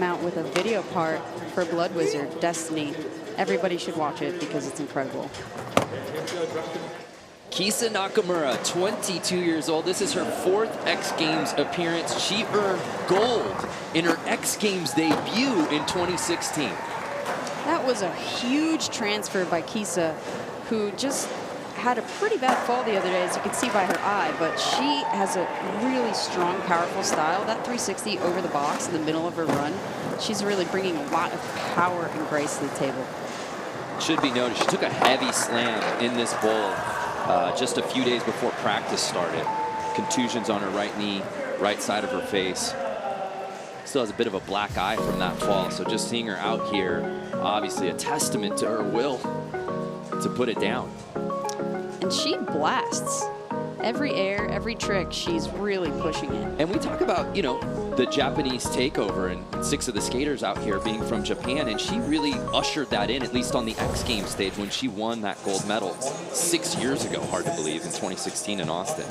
Out with a video part for Blood Wizard, Destiny. Everybody should watch it because it's incredible. Kisa Nakamura, 22 years old. This is her 4th X Games appearance. She earned gold in her X Games debut in 2016. That was a huge transfer by Kisa, who just had a pretty bad fall the other day, as you can see by her eye, but she has a really strong, powerful style. That 360 over the box in the middle of her run, she's really bringing a lot of power and grace to the table. Should be noted, she took a heavy slam in this bowl just a few days before practice started. Contusions on her right knee, right side of her face. Still has a bit of a black eye from that fall, so just seeing her out here, obviously a testament to her will to put it down. And she blasts. Every air, every trick, she's really pushing it. And we talk about, you know, the Japanese takeover and 6 of the skaters out here being from Japan, and she really ushered that in, at least on the X Games stage when she won that gold medal 6 years ago, hard to believe, in 2016 in Austin.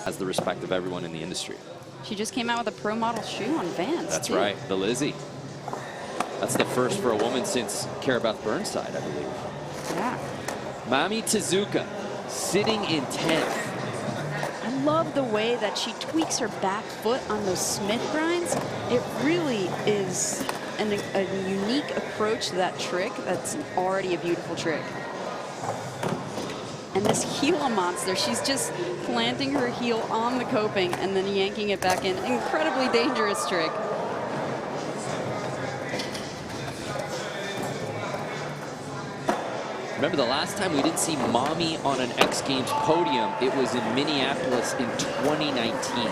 Has the respect of everyone in the industry. She just came out with a pro model shoe on Vans. That's too. right, the Lizzie. That's the first for a woman since Karabeth Burnside, I believe. Yeah. Mami Tezuka sitting in 10th. I love the way that she tweaks her back foot on those Smith grinds. It really is a unique approach to that trick that's already a beautiful trick. And this heel monster, she's just planting her heel on the coping and then yanking it back in. Incredibly dangerous trick. Remember the last time we didn't see Mommy on an X Games podium, it was in Minneapolis in 2019.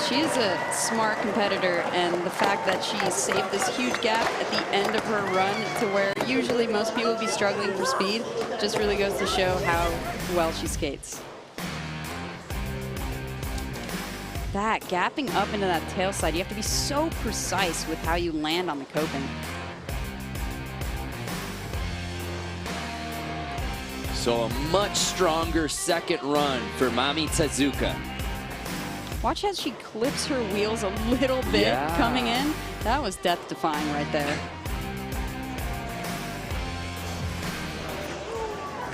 She's a smart competitor, and the fact that she saved this huge gap at the end of her run to where usually most people would be struggling for speed just really goes to show how well she skates. That gapping up into that tail slide, you have to be so precise with how you land on the coping. So a much stronger second run for Mami Tezuka. Watch as she clips her wheels a little bit coming in. That was death-defying right there.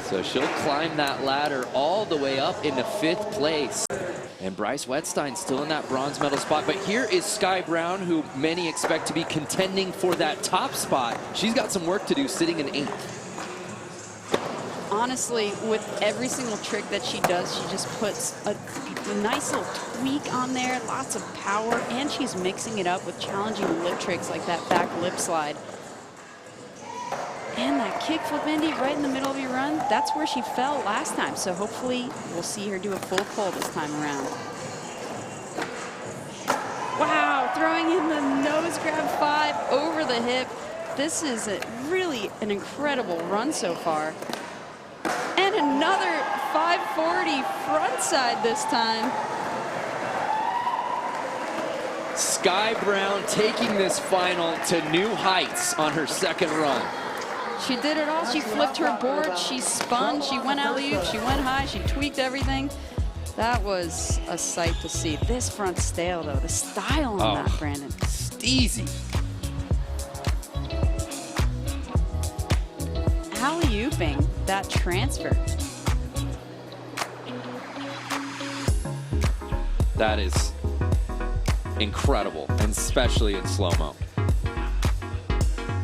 So she'll climb that ladder all the way up into 5th place. And Bryce Wettstein still in that bronze medal spot. But here is Sky Brown, who many expect to be contending for that top spot. She's got some work to do, sitting in 8th. Honestly, with every single trick that she does, she just puts a nice little tweak on there, lots of power, and she's mixing it up with challenging lip tricks like that back lip slide. And that kickflip Indy right in the middle of your run, that's where she fell last time. So hopefully we'll see her do a full pull this time around. Wow, throwing in the nose grab 5 over the hip. This is really an incredible run so far. And another 540 front side this time. Sky Brown taking this final to new heights on her second run. She did it all. She flipped her board, she spun, she went alley-oop, she went high, she tweaked everything. That was a sight to see. This front stale, though, the style on that, Brandon. Steezy. Alley-ooping that transfer. That is incredible, and especially in slow-mo.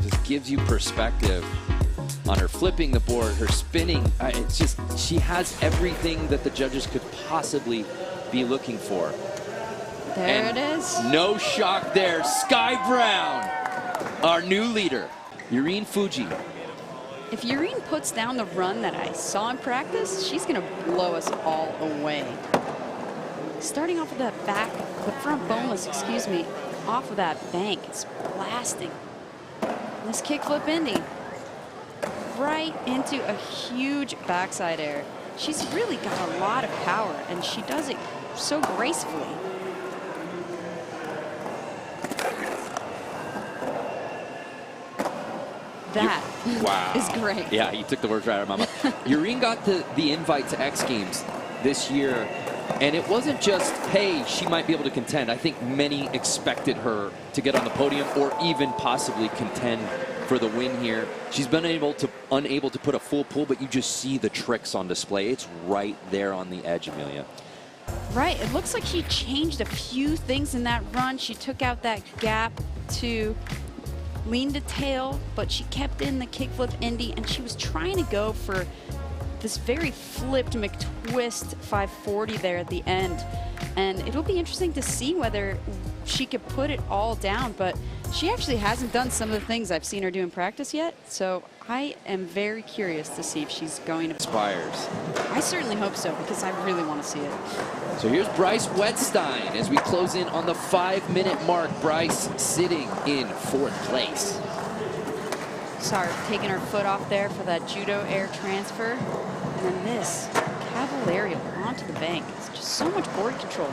Just gives you perspective on her flipping the board, her spinning. It's just, she has everything that the judges could possibly be looking for. There it is. No shock there. Sky Brown, our new leader. Yurine Fuji. If Yurine puts down the run that I saw in practice, she's going to blow us all away. Starting off with that back, the front boneless, excuse me, off of that bank, it's blasting. And this kickflip Indy, right into a huge backside air. She's really got a lot of power, and she does it so gracefully. That is great. Yeah, you took the words right out of my mouth. Yurine got the invite to X Games this year And it wasn't just, hey, she might be able to contend. I think many expected her to get on the podium or even possibly contend for the win here. She's been unable to put a full pull, but you just see the tricks on display. It's right there on the edge, Amelia. Right, it looks like she changed a few things in that run. She took out that gap to lean to tail, but she kept in the kickflip Indy, and she was trying to go for this very flipped McTwist 540 there at the end. And it'll be interesting to see whether she could put it all down, but she actually hasn't done some of the things I've seen her do in practice yet. So I am very curious to see if she's going to Inspires. I certainly hope so, because I really want to see it. So here's Bryce Wedstein as we close in on the 5-minute mark. Bryce sitting in 4th place. Sorry, taking her foot off there for that judo air transfer. And then this cavallarial onto the bank. It's just so much board control.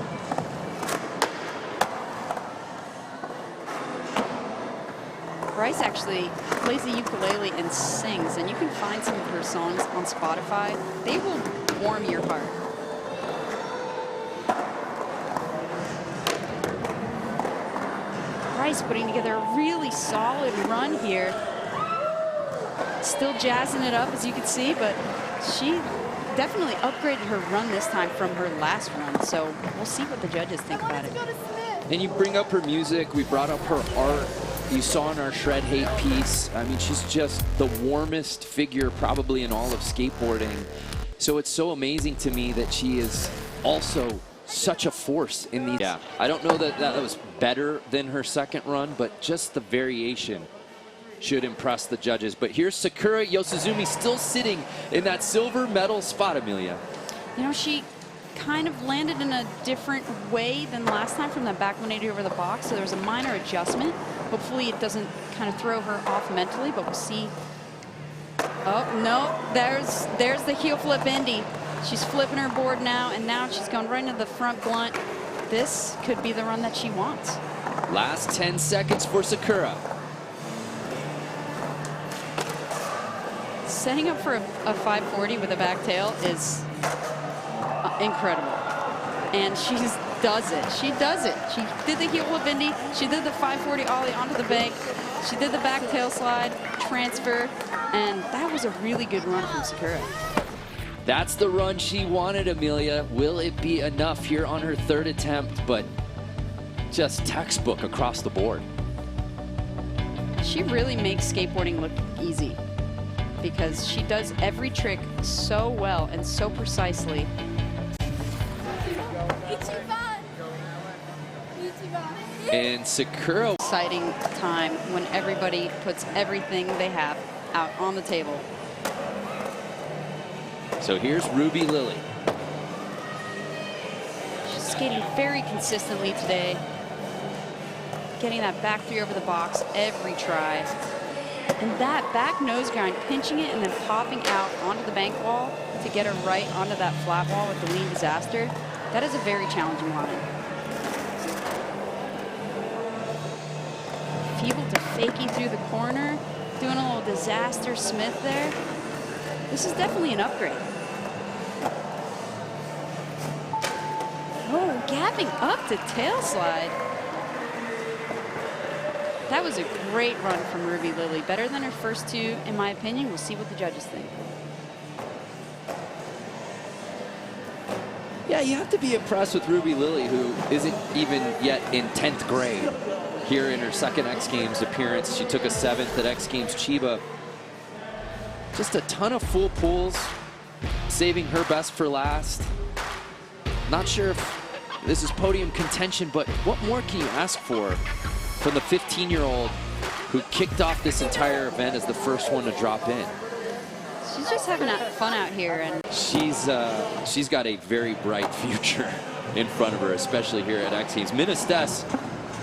Bryce actually plays the ukulele and sings, and you can find some of her songs on Spotify. They will warm your heart. Bryce putting together a really solid run here. Still jazzing it up, as you can see, but she definitely upgraded her run this time from her last run. So we'll see what the judges think about it. And you bring up her music. We brought up her art. You saw in our Shred Hate piece. I mean, she's just the warmest figure probably in all of skateboarding. So it's so amazing to me that she is also such a force in these. Yeah, I don't know that that was better than her second run, but just the variation should impress the judges. But here's Sakura Yosizumi still sitting in that silver medal spot, Amelia. You know, she kind of landed in a different way than last time from that back 180 over the box, so there was a minor adjustment. Hopefully it doesn't kind of throw her off mentally, but we'll see. Oh, no, there's the heel flip Indy. She's flipping her board now, and now she's going right into the front blunt. This could be the run that she wants. Last 10 seconds for Sakura. Setting up for a 540 with a back tail is incredible. And she does it. She does it. She did the heel flip Indy. She did the 540 ollie onto the bank. She did the back tail slide, transfer, and that was a really good run from Sakura. That's the run she wanted, Amelia. Will it be enough here on her 3rd attempt? But just textbook across the board. She really makes skateboarding look easy because she does every trick so well and so precisely. And Sakura. Exciting time when everybody puts everything they have out on the table. So here's Ruby Lily. She's skating very consistently today. Getting that back 3 over the box every try. And that back nose grind, pinching it and then popping out onto the bank wall to get her right onto that flat wall with the lean disaster. That is a very challenging line. Feeble to fakie through the corner, doing a little disaster Smith there. This is definitely an upgrade. Oh, gapping up to tail slide. That was a great run from Ruby Lily. Better than her first 2, in my opinion. We'll see what the judges think. Yeah, you have to be impressed with Ruby Lily, who isn't even yet in 10th grade. Here in her 2nd X Games appearance, she took a 7th at X Games Chiba. Just a ton of full pulls, saving her best for last. Not sure if this is podium contention, but what more can you ask for from the 15-year-old who kicked off this entire event as the first one to drop in? She's just having fun out here, and she's got a very bright future in front of her, especially here at X Games. Ministes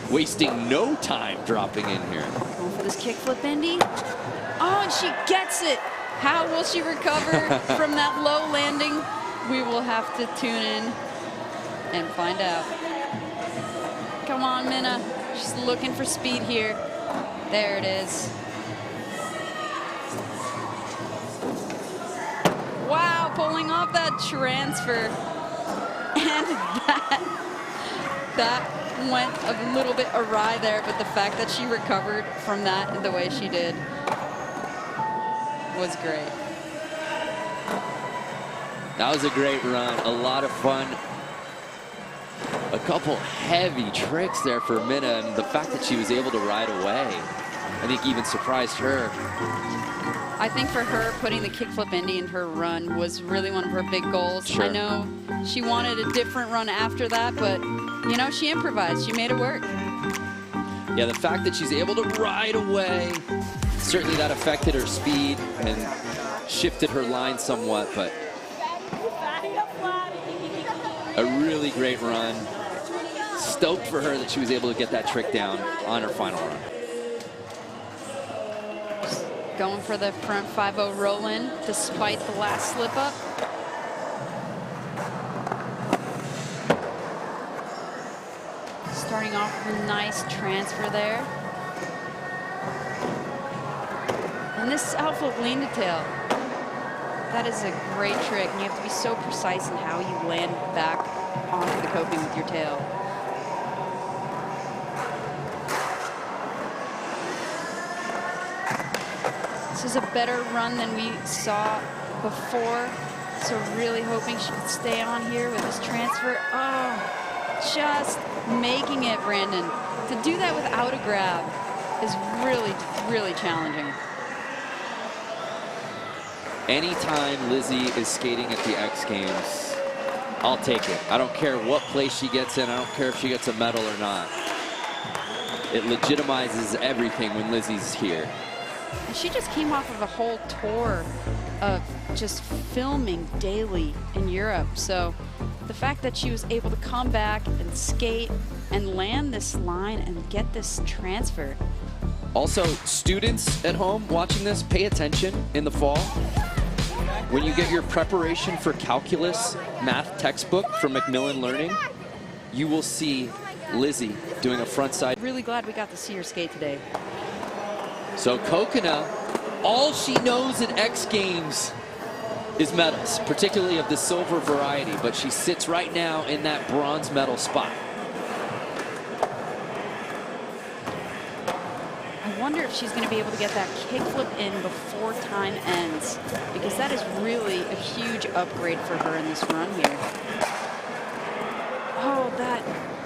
wasting no time dropping in here. Going for this kickflip Indy. Oh, and she gets it. How will she recover from that low landing? We will have to tune in and find out. Come on, Minna. She's looking for speed here. There it is. Wow, pulling off that transfer. And that went a little bit awry there, but the fact that she recovered from that the way she did was great. That was a great run, a lot of fun. A couple heavy tricks there for Minna, and the fact that she was able to ride away, I think even surprised her. I think for her, putting the kickflip Indy in her run was really one of her big goals. Sure. I know she wanted a different run after that, but you know, she improvised. She made it work. Yeah, the fact that she's able to ride away, certainly that affected her speed and shifted her line somewhat, but a really great run. Stoked for her that she was able to get that trick down on her final run. Going for the front 5-0 roll-in despite the last slip-up. Starting off with a nice transfer there. And this outflip lean to tail. That is a great trick, and you have to be so precise in how you land back onto the coping with your tail. This is a better run than we saw before, so really hoping she could stay on here with this transfer. Oh, just making it, Brandon. To do that without a grab is really, really challenging. Anytime Lizzie is skating at the X Games, I'll take it. I don't care what place she gets in. I don't care if she gets a medal or not. It legitimizes everything when Lizzie's here. And she just came off of a whole tour of just filming daily in Europe. So the fact that she was able to come back and skate and land this line and get this transfer. Also, students at home watching this, pay attention in the fall. When you get your preparation for calculus math textbook from Macmillan Learning, you will see Lizzie doing a frontside. Really glad we got to see her skate today. So Kokona, all she knows at X Games is medals, particularly of the silver variety, but she sits right now in that bronze medal spot. I wonder if she's going to be able to get that kickflip in before time ends, because that is really a huge upgrade for her in this run here. Oh, that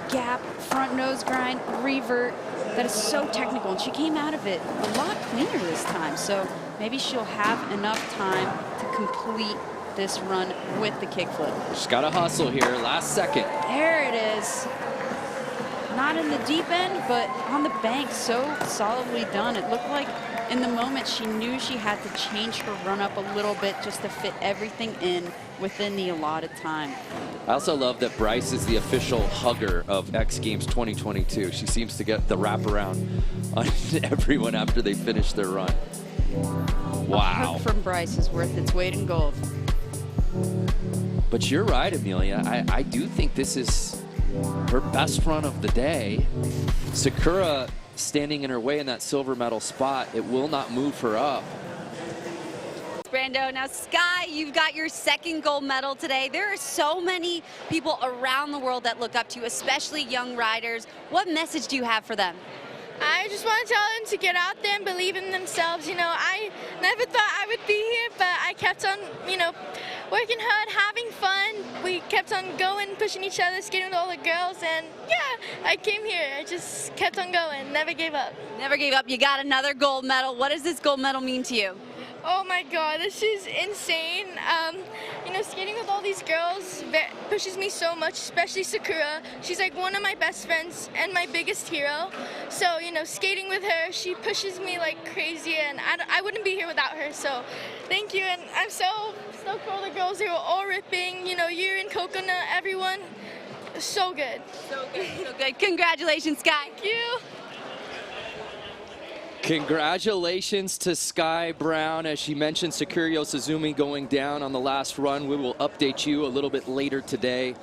gap, front nose grind, revert, that is so technical, and she came out of it a lot cleaner this time, so maybe she'll have enough time to complete this run with the kickflip. She's got to hustle here, last second. There it is. Not in the deep end, but on the bank, so solidly done. It looked like in the moment she knew she had to change her run up a little bit just to fit everything in within the allotted time. I also love that Bryce is the official hugger of X Games 2022. She seems to get the wraparound on everyone after they finish their run. Wow. A hug from Bryce is worth its weight in gold. But you're right, Amelia. I do think this is her best run of the day. Sakura standing in her way in that silver medal spot. It will not move her up. Brando, now Sky, you've got your second gold medal today. There are so many people around the world that look up to you, especially young riders. What message do you have for them? I just want to tell them to get out there and believe in themselves. You know, I never thought I would be here, but I kept on, you know, working hard, having fun. We kept on going, pushing each other, skating with all the girls, and yeah, I came here. I just kept on going, never gave up. Never gave up. You got another gold medal. What does this gold medal mean to you? Oh my God, this is insane. You know, skating with all these girls pushes me so much, especially Sakura. She's like one of my best friends and my biggest hero. So, you know, skating with her, she pushes me like crazy, and I wouldn't be here without her. So, thank you, and I'm so stoked for all the girls. They were all ripping. You know, you and Coconut, everyone, so good. So good, so good. Congratulations, Sky. Thank you. Congratulations to Sky Brown. As she mentioned, Sakura Yosizumi going down on the last run. We will update you a little bit later today.